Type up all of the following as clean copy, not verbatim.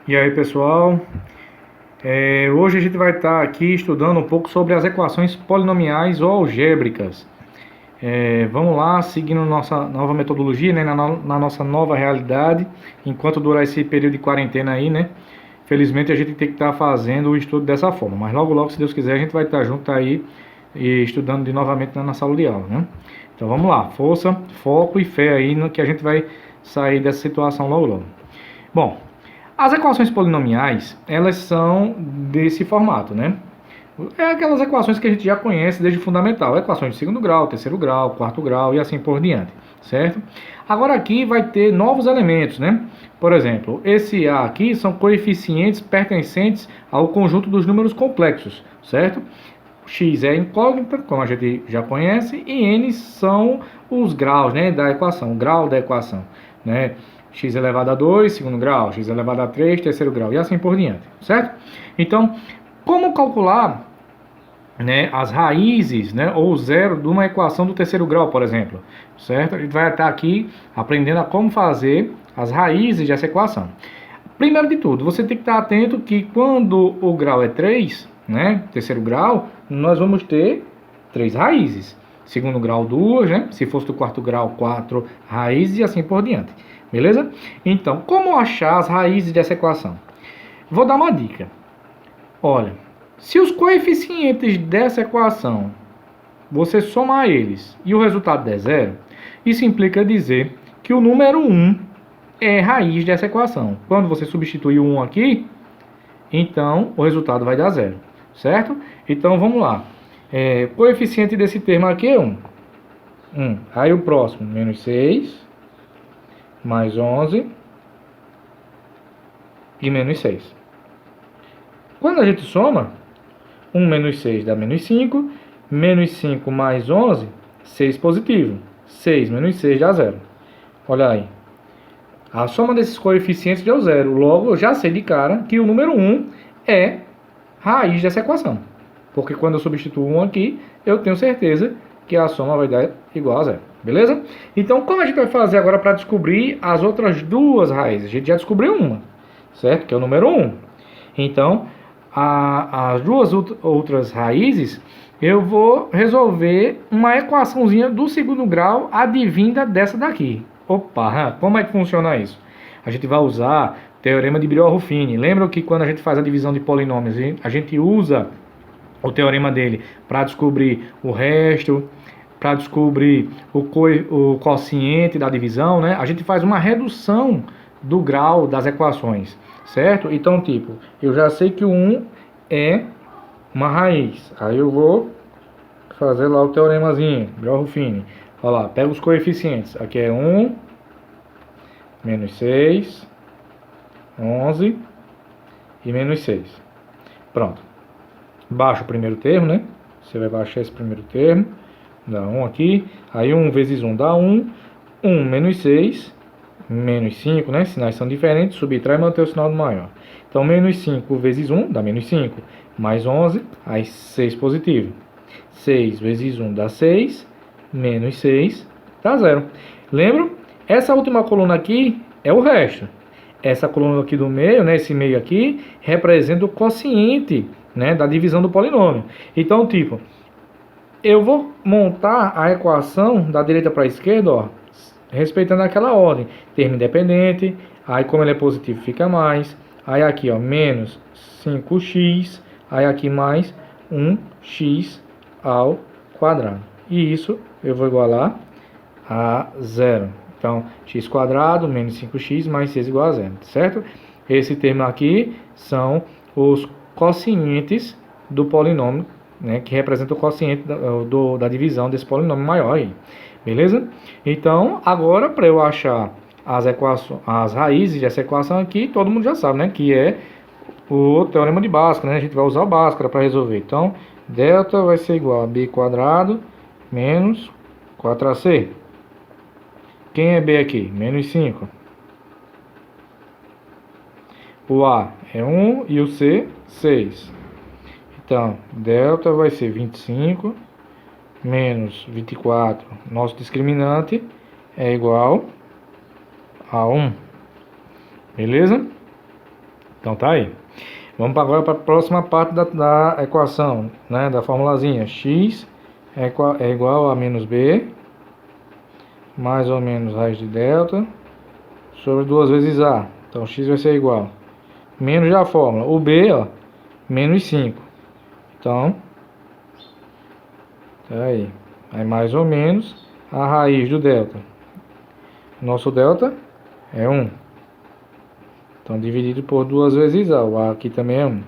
E aí, pessoal, hoje a gente vai estar aqui estudando um pouco sobre as equações polinomiais ou algébricas. Vamos lá, seguindo nossa nova metodologia, né, na nossa nova realidade, enquanto durar esse período de quarentena aí, né? Felizmente a gente tem que estar fazendo o estudo dessa forma, mas logo logo, se Deus quiser, a gente vai estar junto aí e estudando de novamente na sala de aula, né? Então vamos lá, força, foco e fé aí no que a gente vai sair dessa situação logo logo. Bom, as equações polinomiais, elas são desse formato, né? É aquelas equações que a gente já conhece desde o fundamental, equações de segundo grau, terceiro grau, quarto grau e assim por diante, certo? Agora aqui vai ter novos elementos, né? Por exemplo, esse A aqui são coeficientes pertencentes ao conjunto dos números complexos, certo? X é incógnita, como a gente já conhece, e N são os graus, né, da equação, o grau da equação, né? X elevado a 2, segundo grau, x elevado a 3, terceiro grau, e assim por diante, certo? Então, como calcular, né, as raízes, né, ou zero de uma equação do terceiro grau, por exemplo, certo? A gente vai estar aqui aprendendo a como fazer as raízes dessa equação. Primeiro de tudo, você tem que estar atento que quando o grau é 3, né, terceiro grau, nós vamos ter 3 raízes. Segundo grau, 2, né? Se fosse do quarto grau, 4 raízes e assim por diante. Beleza? Então, como achar as raízes dessa equação? Vou dar uma dica. Olha, se os coeficientes dessa equação, você somar eles e o resultado der zero, isso implica dizer que o número 1 é raiz dessa equação. Quando você substituir o 1 aqui, então o resultado vai dar zero, certo? Então vamos lá. Coeficiente desse termo aqui é 1. Aí o próximo, menos 6, mais 11 e menos 6. Quando a gente soma, 1 menos 6 dá menos 5, menos 5 mais 11, 6 positivo. 6 menos 6 dá 0. Olha aí. A soma desses coeficientes deu 0. Logo, eu já sei de cara que o número 1 é raiz dessa equação. Porque quando eu substituo 1 aqui, eu tenho certeza que a soma vai dar igual a 0. Beleza? Então, como a gente vai fazer agora para descobrir as outras duas raízes? A gente já descobriu uma, certo? Que é o número 1. Então, as duas outras raízes, eu vou resolver uma equaçãozinha do segundo grau advinda dessa daqui. Opa, como é que funciona isso? A gente vai usar o teorema de Brillouin-Ruffini. Lembra que quando a gente faz a divisão de polinômios, a gente usa o teorema dele para descobrir o resto, para descobrir o quociente da divisão, né? A gente faz uma redução do grau das equações, certo? Então, tipo, eu já sei que o 1 é uma raiz. Aí eu vou fazer lá o teoremazinho, Brillouin-Ruffini. Olha lá, pega os coeficientes. Aqui é 1, menos 6, 11 e menos 6. Pronto. Baixa o primeiro termo, né? Você vai baixar esse primeiro termo. Dá 1 aqui. Aí 1 vezes 1 dá 1. 1 menos 6, menos 5, né? Sinais são diferentes. Subtrai e manter o sinal do maior. Então, menos 5 vezes 1 dá menos 5. Mais 11, aí 6 positivo. 6 vezes 1 dá 6. Menos 6 dá 0. Lembra? Essa última coluna aqui é o resto. Essa coluna aqui do meio, né, esse meio aqui, representa o quociente, né, da divisão do polinômio. Então, tipo, eu vou montar a equação da direita para a esquerda, ó, respeitando aquela ordem. Termo independente, aí como ele é positivo fica mais. Aí aqui, ó, menos 5x, aí aqui mais 1x ao quadrado. E isso eu vou igualar a 0. Então, x quadrado menos 5x mais 6 igual a 0, certo? Esse termo aqui são os quocientes do polinômio, né, que representa o quociente da divisão desse polinômio maior aí. Beleza? Então, agora, para eu achar as raízes dessa equação aqui, todo mundo já sabe, né, que é o teorema de Bhaskara, né? A gente vai usar o Bhaskara para resolver. Então, delta vai ser igual a b quadrado menos 4ac. Quem é b aqui? Menos 5. O a é 1 e o c, 6. Então, delta vai ser 25 menos 24. Nosso discriminante é igual a 1. Beleza? Então tá aí. Vamos agora para a próxima parte da equação, né, da formulazinha. X é igual a menos B, mais ou menos raiz de delta, sobre 2 vezes A. Então x vai ser igual. Menos já a fórmula. O B, ó, menos 5. Então, tá aí. Aí mais ou menos a raiz do delta. Nosso delta é 1. Então, dividido por 2 vezes A. O A aqui também é 1.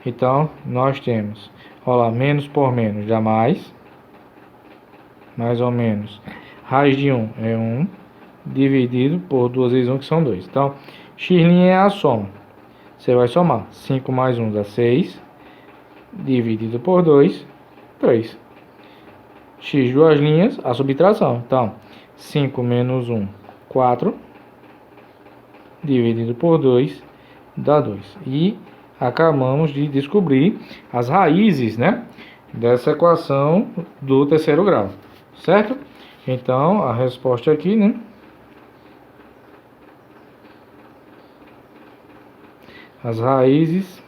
Então, nós temos, olha lá, menos por menos dá mais. Mais ou menos. Raiz de 1 é 1. Dividido por 2 vezes 1, que são 2. Então, x' é a soma. Você vai somar. 5 mais 1 dá 6. Dividido por 2, 3. X duas linhas, a subtração. Então, 5 menos 1, 4. Dividido por 2, dá 2. E acabamos de descobrir as raízes, né, dessa equação do terceiro grau. Certo? Então, a resposta aqui, né, as raízes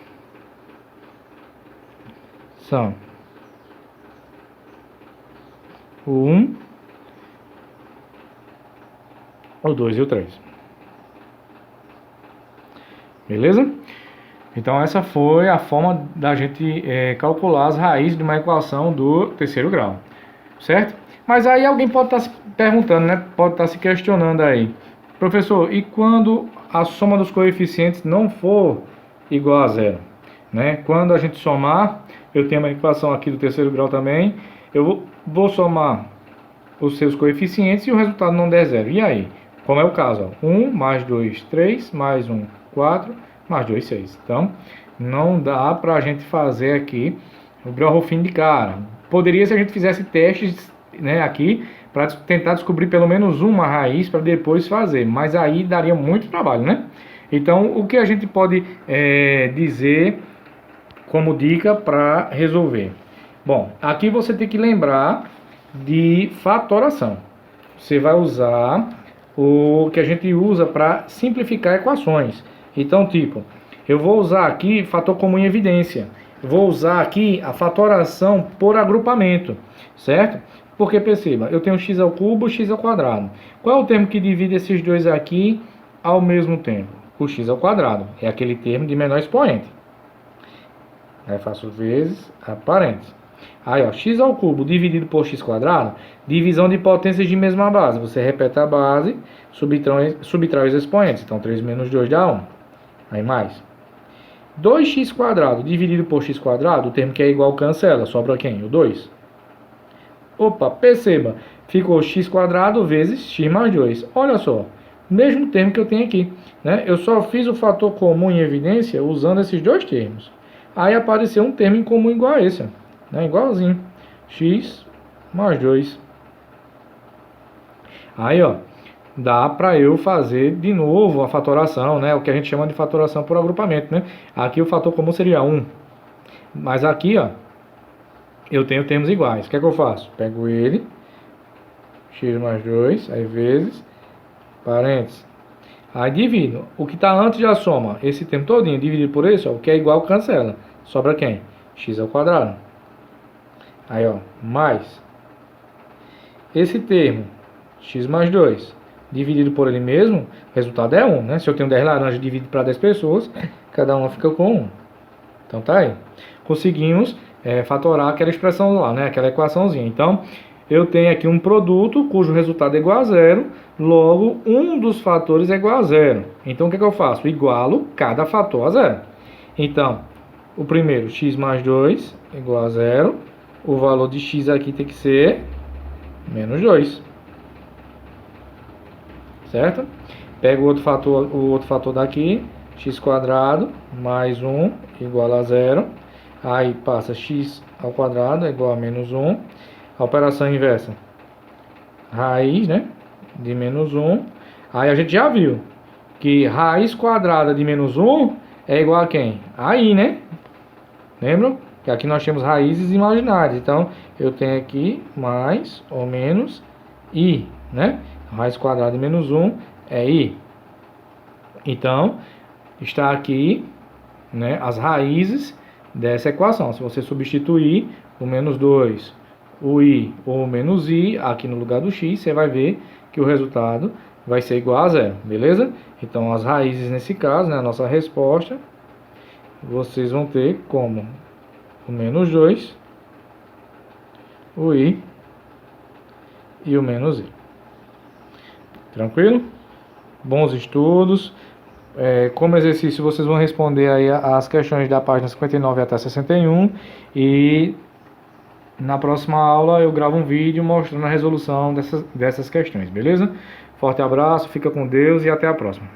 são o 1, o 2 e o 3. Beleza? Então essa foi a forma da gente calcular as raízes de uma equação do terceiro grau. Certo? Mas aí alguém pode estar se perguntando, né? Pode estar se questionando aí. Professor, e quando a soma dos coeficientes não for igual a zero? Né? Quando a gente somar, eu tenho uma equação aqui do terceiro grau também, eu vou somar os seus coeficientes e o resultado não der zero. E aí? Como é o caso? Ó, 1 mais 2, 3, mais 1, 4, mais 2, 6. Então, não dá para a gente fazer aqui o Brouwer-Finn de cara. Poderia se a gente fizesse testes, né, aqui, para tentar descobrir pelo menos uma raiz para depois fazer. Mas aí daria muito trabalho, né? Então, o que a gente pode dizer como dica para resolver? Bom, aqui você tem que lembrar de fatoração. Você vai usar o que a gente usa para simplificar equações. Então, tipo, eu vou usar aqui fator comum em evidência. Eu vou usar aqui a fatoração por agrupamento, certo? Porque perceba, eu tenho x ao cubo, x ao quadrado. Qual é o termo que divide esses dois aqui ao mesmo tempo? O x ao quadrado. É aquele termo de menor expoente. Aí faço vezes a parênteses. Aí, ó, x ao cubo dividido por x quadrado, divisão de potências de mesma base. Você repete a base, subtrai os expoentes. Então, 3 menos 2 dá 1. Aí, mais. 2x quadrado dividido por x quadrado, o termo que é igual cancela. Sobra quem? O 2. Opa, perceba. Ficou x quadrado vezes x mais 2. Olha só, mesmo termo que eu tenho aqui, né? Eu só fiz o fator comum em evidência usando esses dois termos. Aí apareceu um termo em comum igual a esse, né? Igualzinho. X mais 2. Aí, ó, dá para eu fazer de novo a fatoração, né? O que a gente chama de fatoração por agrupamento, né? Aqui o fator comum seria 1. Mas aqui, ó, eu tenho termos iguais. O que é que eu faço? Pego ele, x mais 2, aí vezes, parênteses. Aí divido. O que está antes da soma, esse termo todinho, dividido por esse, ó, o que é igual cancela. Sobra quem? X ao quadrado. Aí, ó, mais. Esse termo, x mais 2, dividido por ele mesmo, o resultado é 1, né? Se eu tenho 10 laranjas dividido para 10 pessoas, cada uma fica com 1. Então tá aí. Conseguimos fatorar aquela expressão lá, né? Aquela equaçãozinha. Então, eu tenho aqui um produto cujo resultado é igual a zero, logo um dos fatores é igual a zero. Então, o que é que eu faço? Igualo cada fator a zero. Então, o primeiro, x mais 2 igual a zero. O valor de x aqui tem que ser menos 2. Certo? Pego o outro fator daqui, x quadrado mais 1 igual a zero. Aí passa x ao quadrado igual a menos 1. A operação inversa. Raiz, né? De menos 1. Aí a gente já viu que raiz quadrada de menos 1 é igual a quem? A i, né? Lembram? Que aqui nós temos raízes imaginárias. Então, eu tenho aqui mais ou menos i, né? Raiz quadrada de menos 1 é i. Então, está aqui, né, as raízes dessa equação. Se você substituir o menos 2, o i ou o menos i aqui no lugar do x, você vai ver que o resultado vai ser igual a zero, beleza? Então as raízes nesse caso, né, a nossa resposta, vocês vão ter como o menos 2, o i e o menos i. Tranquilo? Bons estudos. Como exercício, vocês vão responder aí as questões da página 59 até 61 e na próxima aula eu gravo um vídeo mostrando a resolução dessas questões, beleza? Forte abraço, fica com Deus e até a próxima.